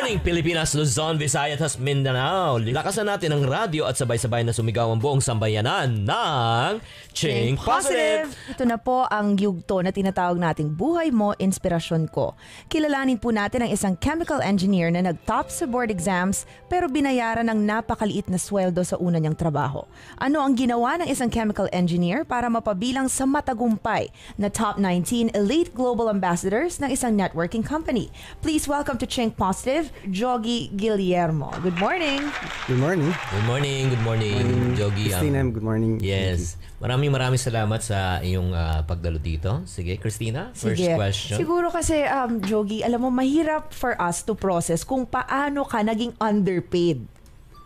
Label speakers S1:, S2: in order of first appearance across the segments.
S1: morning, Pilipinas, Luzon, Visayas at Mindanao. Lakasan natin ang radyo at sabay-sabay na sumigaw ang buong sambayanan ng Ching Positive.
S2: Ito na po ang yugto na tinatawag nating Buhay Mo, Inspirasyon Ko. Kilalanin po natin ang isang chemical engineer na nag-top sa board exams pero binayaran ng napakaliit na sweldo sa una niyang trabaho. Ano ang ginawa ng isang chemical engineer para mapabilang sa matagumpay na top 19 elite global ambassadors ng isang networking company? Please welcome to Ching Positive, Jogi Guillermo. Good morning.
S3: Good morning.
S1: Good morning, good morning, Jogi.
S3: Christina, good morning.
S1: Yes. Maraming salamat sa iyong pagdalo dito. Sige, Christina, first question.
S2: Siguro kasi, Jogi, alam mo, mahirap for us to process kung paano ka naging underpaid.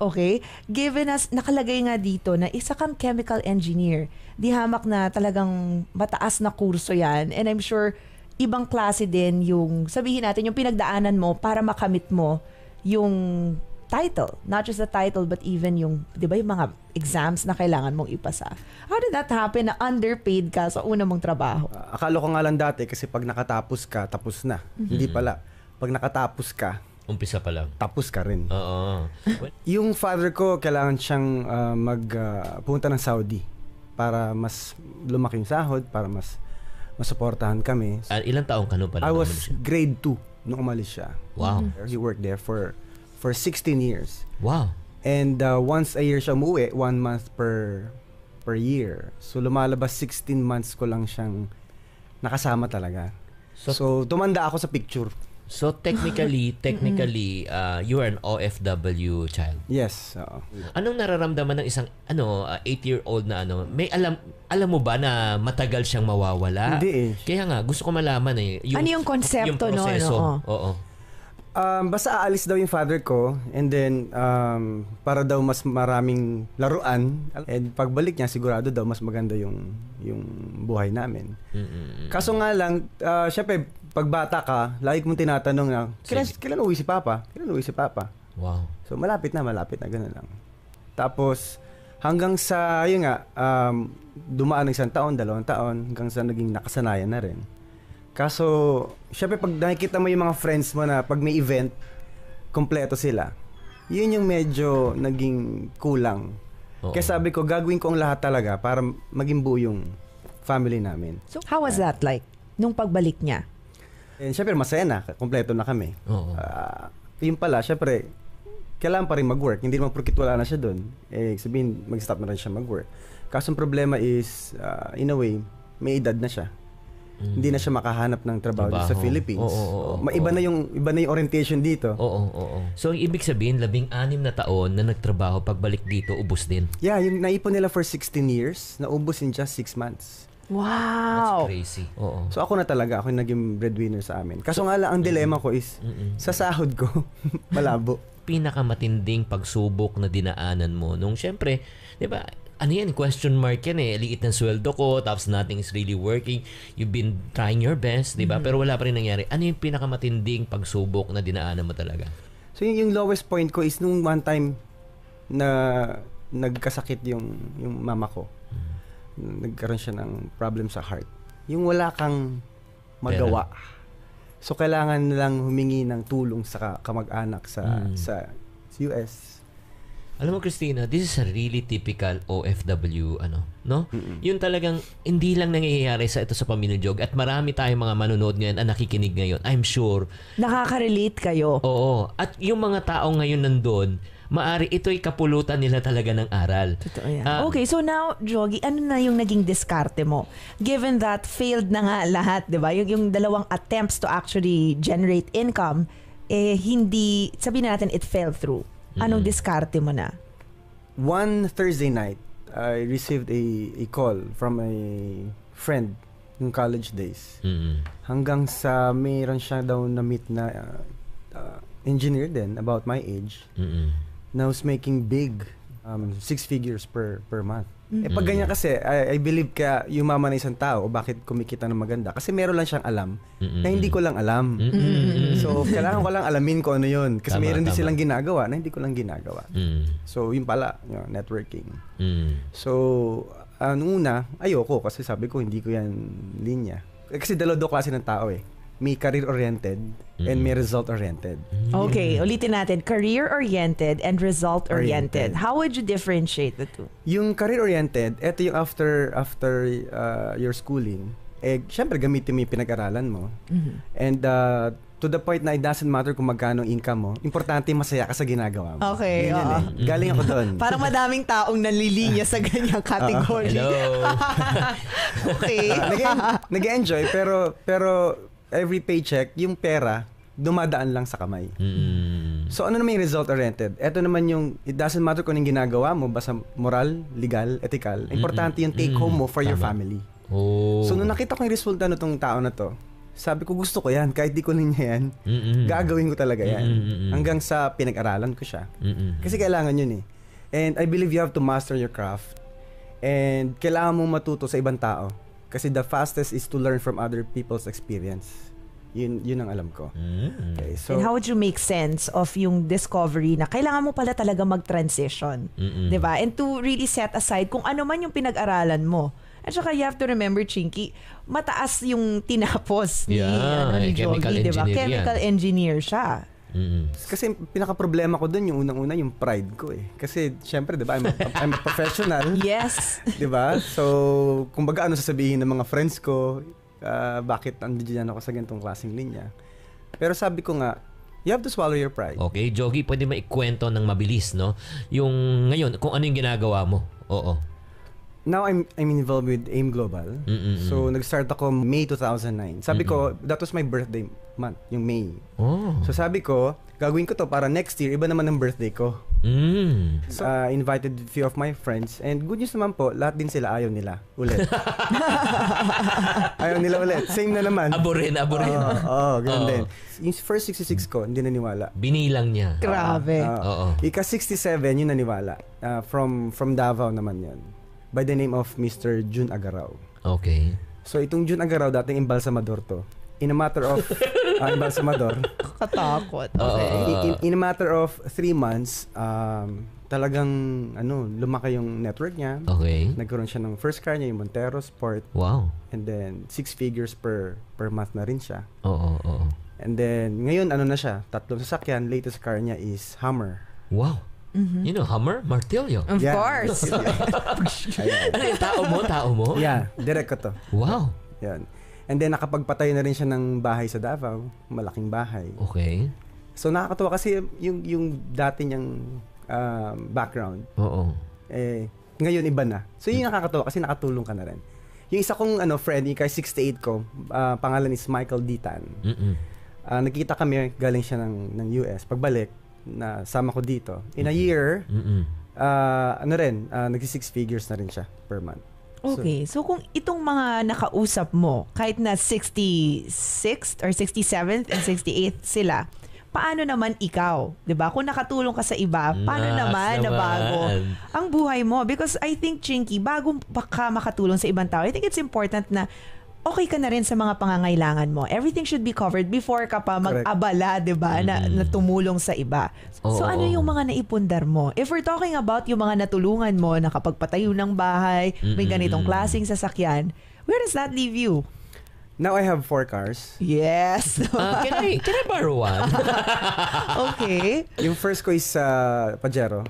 S2: Okay? Given us, nakalagay nga dito na isa kang chemical engineer. Di hamak na talagang mataas na kurso yan. And I'm sure, ibang klase din yung, sabihin natin, yung pinagdaanan mo para makamit mo yung title. Not just the title, but even yung, di ba, yung mga exams na kailangan mong ipasa. How did that happen na underpaid ka sa una mong trabaho?
S3: Akala ko nga lang dati kasi pag nakatapos ka, tapos na. Hindi pala. Pag nakatapos ka,
S1: umpisa pa lang.
S3: Tapos ka rin.
S1: Oo.
S3: Yung father ko, kailangan siyang pumunta ng Saudi para mas lumaki yung sahod, para mas masuportahan kami.
S1: Ilang taong ka pala?
S3: I was grade 2 nung umalis siya.
S1: Wow.
S3: He worked there for 16 years.
S1: Wow. And
S3: once a year siya umuwi, 1 month per year. So lumalabas 16 months ko lang siyang nakasama talaga. So tumanda ako sa picture.
S1: So technically, you are an OFW child.
S3: Yes.
S1: Anong nararamdaman ng isang 8-year-old na may alam mo ba na matagal siyang mawawala?
S3: Hindi eh.
S1: Kaya nga gusto ko malaman
S2: ano yung konsepto
S1: yung proseso. Oo.
S3: Basta aalis daw yung father ko and then para daw mas maraming laruan and pagbalik niya sigurado daw mas maganda yung buhay namin. Kaso nga lang syempre pag bata ka lagi mong tinatanong na kailan uwi si Papa? Kailan uwi si Papa?
S1: Wow. So
S3: malapit na gano'n lang. Tapos hanggang sa yun nga dumaan ng 1 taon, 2 taon hanggang sa naging nakasanayan na rin. Kaso, syempre pag nakikita mo yung mga friends mo na pag may event, kompleto sila. Yun yung medyo naging kulang. Kaya sabi ko, gagawin ko ang lahat talaga para maging buo yung family namin.
S2: So, how was that like, nung pagbalik niya?
S3: And syempre, masaya na. Kompleto na kami. Yun pala, syempre, kailangan pa rin mag-work. Hindi naman porkit wala na siya doon. Sabihin, mag-stop na rin siya mag-work. Kaso ang problema is, in a way, may edad na siya. Hindi na siya makahanap ng trabaho sa Philippines. Iba na yung orientation dito.
S1: So, ibig sabihin, 16 na taon na nagtrabaho, pagbalik dito, ubos din.
S3: Yeah, yung naipon nila for 16 years, naubos in just 6 months.
S2: Wow!
S1: That's crazy.
S3: So, ako na talaga, ako yung naging breadwinner sa amin. Kaso nga lang, ang dilema ko is, sa sahod ko, malabo.
S1: Pinakamatinding pagsubok na dinaanan mo nung, syempre, di ba, question mark yan liit ng sweldo ko, tapos nothing is really working. You've been trying your best, di ba? Pero wala pa rin nangyari. Ano yung pinakamatinding pagsubok na dinaanan mo talaga?
S3: So yung lowest point ko is nung one time na nagkasakit yung mama ko. Nagkaroon siya ng problem sa heart. Yung wala kang magawa. So kailangan lang humingi ng tulong sa kamag-anak sa US.
S1: Alam mo, Christina, this is a really typical OFW, no? Yung talagang hindi lang nangyayari sa Pamilya Jog at marami tayong mga manonood ngayon at nakikinig ngayon. I'm sure.
S2: Nakaka-relate kayo.
S1: Oo. At yung mga tao ngayon nandun, maari ito'y kapulutan nila talaga ng aral.
S2: Totoo yan. Okay, so now, Jogi, ano na yung naging diskarte mo? Given that failed na nga lahat, di ba? Yung 2 attempts to actually generate income, hindi, sabihin natin, it fell through. Anong diskarte mo na?
S3: One Thursday night, I received a call from a friend ng college days. Hanggang sa mayroon siya daw na-meet na engineer din, about my age, na was making big 6 figures per month. Pag ganyan kasi, I believe kaya yumaman na isang tao, bakit kumikita ng maganda? Kasi meron lang siyang alam na hindi ko lang alam. So, kailangan ko lang alamin ko ano yun. Kasi meron din silang ginagawa na hindi ko lang ginagawa. So, yun pala, networking. So, nung una, ayoko kasi sabi ko, hindi ko yan linya. Kasi dalawa klase ng tao may career-oriented and may result-oriented.
S2: Okay, ulitin natin. Career-oriented and result-oriented.
S3: Oriented.
S2: How would you differentiate the two?
S3: Yung career-oriented, eto yung after your schooling, syempre gamitin mo yung pinag-aralan mo. And to the point na it doesn't matter kung magkano income mo, importante masaya ka sa ginagawa mo.
S2: Okay,
S3: Yun
S2: oo.
S3: Galing ako doon.
S2: Parang madaming taong nanlilinya sa ganyang category.
S1: Hello.
S2: Okay.
S3: Nag-enjoy pero every paycheck, yung pera, dumadaan lang sa kamay. So ano naman yung result-oriented? Ito naman yung, it doesn't matter kung anong ginagawa mo, basta moral, legal, ethical. Importante yung take home mo for your family. So nung nakita ko yung resulta nitong tao na to, sabi ko gusto ko yan, kahit di ko niya yan, gagawin ko talaga yan. Hanggang sa pinag-aralan ko siya. Kasi kailangan yun eh. And I believe you have to master your craft. And kailangan mong matuto sa ibang tao. Kasi the fastest is to learn from other people's experience. Yun ang alam ko. Okay, so,
S2: And how would you make sense of yung discovery na kailangan mo pala talaga mag-transition? Diba? And to really set aside kung ano man yung pinag-aralan mo. At saka you have to remember, Chinky, mataas yung tinapos ni
S1: chemical
S2: Jogi, diba?
S1: engineer
S2: Chemical engineer siya.
S3: Kasi pinaka-problema ko dun yung unang-una yung pride ko eh. Kasi syempre, 'di ba, I'm a professional.
S2: Yes.
S3: 'Di ba? So, kumbaga ano sasabihin ng mga friends ko, bakit andiyan ako sa ganitong klaseng linya. Pero sabi ko nga, you have to swallow your pride.
S1: Okay, Jogi, pwede maikwento ng mabilis, no? Yung ngayon, kung ano yung ginagawa mo. Oo.
S3: Now I'm involved with AIM Global. So nag-start ako May 2009. Sabi ko, that was my birthday month, yung May. So sabi ko, gagawin ko to para next year iba naman ang birthday ko. So invited a few of my friends and good news naman po, lahat din sila ayaw nila ulit. Ayaw nila ulit. Same na naman.
S1: Aborin.
S3: Ganun din. Yung first 66 ko, hindi naniwala.
S1: Binilang niya.
S2: Grabe.
S3: Ika 67 yung naniwala. From Davao naman yun. By the name of Mr. Jun Agaraw.
S1: Okay.
S3: So itong Jun Agaraw, dating embalsamador to. In a matter of embalsamador.
S2: Katakot.
S1: Okay.
S3: In a matter of 3 months, talagang lumaki yung network niya.
S1: Okay.
S3: Nagkaroon siya ng first car niya, yung Montero Sport.
S1: Wow.
S3: And then 6 figures per month na rin siya.
S1: Oo.
S3: And then ngayon na siya, 3 sasakyan, latest car niya is Hummer.
S1: Wow. You know, Hummer? Martilyo.
S2: Of course.
S1: Ano yung tao mo?
S3: Yeah, direct ko to.
S1: Wow.
S3: Yan. And then nakapagpatay na rin siya ng bahay sa Davao, malaking bahay.
S1: Okay.
S3: So nakakatuwa kasi yung dati niyang background.
S1: Oo.
S3: Ngayon iba na. So yun yung nakakatuwa kasi nakatulong ka na rin. Yung isa kong friend, yung kay 68 ko, pangalan is Michael Ditan. Nagkita kami, galing siya ng US. Pagbalik, na sama ko dito. In a year, nagsi 6 figures na rin siya per month.
S2: Okay. So kung itong mga nakausap mo, kahit na 66th or 67th and 68th sila, paano naman ikaw? 'Di ba? Kung nakatulong ka sa iba, paano naman na bago ang buhay mo? Because I think, Chinky, bago ka makatulong sa ibang tao, I think it's important na okay ka na rin sa mga pangangailangan mo. Everything should be covered before ka pa mag-abala, 'di ba, na tumulong sa iba. So ano yung mga naipundar mo? If we're talking about yung mga natulungan mo, nakapagpatayo ng bahay, may ganitong klaseng sasakyan, where does that leave you?
S3: Now I have 4 cars.
S2: Yes.
S1: Can I borrow one?
S2: Okay.
S3: Yung first ko is Pajero.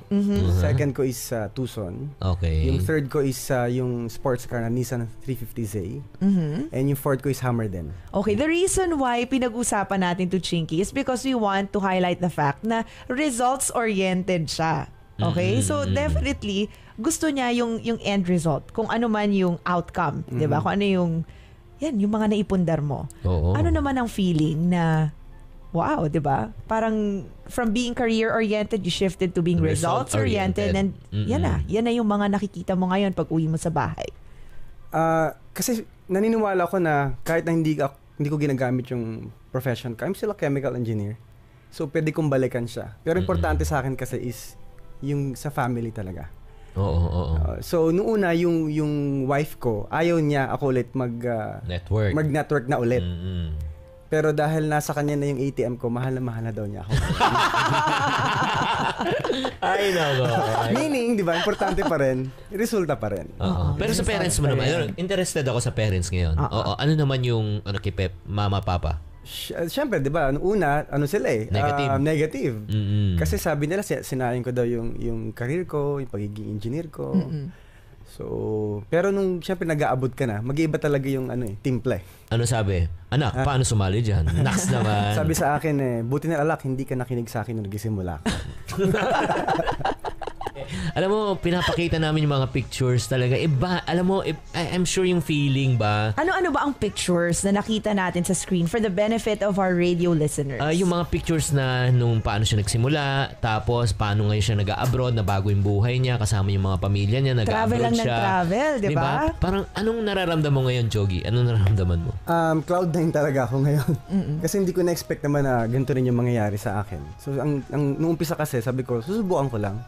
S3: Second ko is Tucson.
S1: Okay.
S3: Yung third ko is yung sports car na Nissan 350Z. And yung fourth ko is Hummer din.
S2: Okay, the reason why pinag-usapan natin to Chinky is because we want to highlight the fact na results-oriented siya. Okay? So definitely gusto niya yung end result. Kung ano man yung outcome, 'di ba? Kung ano yung yung mga naipundar mo.
S1: Oo.
S2: Ano naman ang feeling na wow, 'di ba? Parang from being career-oriented, you shifted to being results-oriented and yan na yung mga nakikita mo ngayon pag uwi mo sa bahay.
S3: Kasi naniniwala ko na kahit na hindi ko ginagamit yung profession ko, I'm still a chemical engineer. So pwede kong balikan siya. Pero importante sa akin kasi is yung sa family talaga.
S1: Oo.
S3: So nung una yung wife ko, ayaw niya ako ulit mag-network na ulit. Pero dahil nasa kanya na yung ATM ko, mahal na daw niya ako.
S1: Ay, nako.
S3: Meaning, di ba, importante pa rin, resulta pa rin.
S1: Pero sa parents mo naman, interested ako sa parents ngayon. Ano naman yung kay Pep, mama, papa?
S3: Siyempre, di ba, una, sila negative. Kasi sabi nila, sinayang ko daw yung career ko, yung pagiging engineer ko. So, pero nung siyempre nag-aabot ka na, mag-iiba talaga yung timpla.
S1: Ano sabi? Anak, paano sumali dyan? Naks naman.
S3: Sabi sa akin, buti na alak, hindi ka nakinig sa akin nung nagsimula ka.
S1: Alam mo, pinapakita namin yung mga pictures talaga. Iba, alam mo, I'm sure yung feeling ba?
S2: Ano ba ang pictures na nakita natin sa screen for the benefit of our radio listeners?
S1: Yung mga pictures na nung paano siya nagsimula, tapos paano ngayon siya nag-abroad, na bago yung buhay niya, kasama yung mga pamilya niya, nag-abroad
S2: lang
S1: siya.
S2: Travel, di ba?
S1: Parang anong nararamdaman mo ngayon, Jogi? Anong nararamdaman mo?
S3: Cloud9 talaga ako ngayon. Kasi hindi ko na-expect naman na ganito rin yung mangyayari sa akin. So, nung umpisa kasi, sabi ko, susubukan ko lang.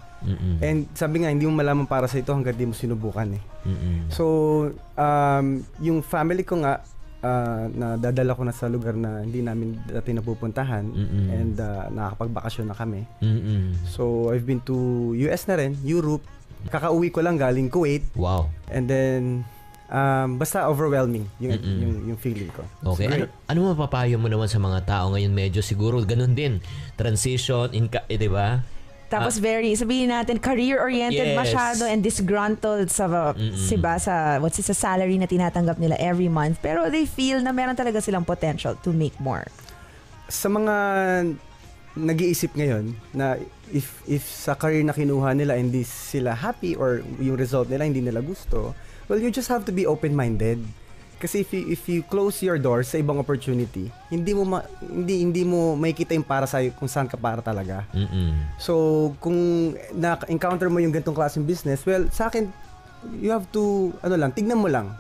S3: And sabi nga, hindi mo malaman para sa ito hanggang di mo sinubukan eh. So, yung family ko nga, nadadala ko na sa lugar na hindi namin dati napupuntahan and nakakapagbakasyon na kami. So, I've been to US na rin, Europe. Kakauwi ko lang galing Kuwait.
S1: Wow.
S3: And then, basta overwhelming yung feeling ko.
S1: Okay. Ano mapapayo mo naman sa mga tao ngayon? Medyo siguro ganun din. Transition, di ba?
S2: Tapos sabihin natin, career-oriented masyado and disgruntled sa what's sa salary na tinatanggap nila every month. Pero they feel na meron talaga silang potential to make more.
S3: Sa mga nag-iisip ngayon na if sa career na kinuha nila hindi sila happy or yung result nila hindi nila gusto, well, you just have to be open-minded. Kasi if you close your doors sa ibang opportunity, hindi mo makikita yung para sa kung saan ka para talaga. So, kung na-encounter mo yung ganitong klaseng business, well, sa akin, you have to, tignan mo lang.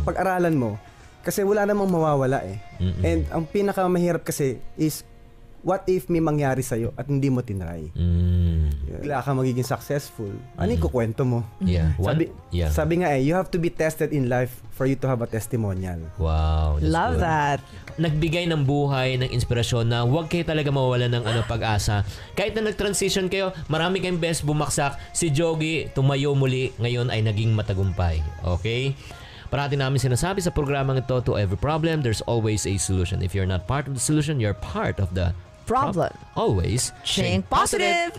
S3: Pag-aralan mo. Kasi wala namang mawawala eh. And ang pinakamahirap kasi is, what if may mangyari sa'yo at hindi mo tinry? Wala ka magiging successful. Ano yung kukwento mo?
S1: Yeah.
S3: Sabi nga you have to be tested in life for you to have a testimonial.
S1: Wow.
S2: Love that.
S1: Nagbigay ng buhay, ng inspirasyon na huwag kayo talaga mawawalan ng pag-asa. Kahit na nag-transition kayo, marami kayong best bumaksak. Si Jogi, tumayo muli, ngayon ay naging matagumpay. Okay? Parati namin sinasabi sa programang ito, to every problem, there's always a solution. If you're not part of the solution, you're part of the
S2: problem.
S1: Always
S2: think positive.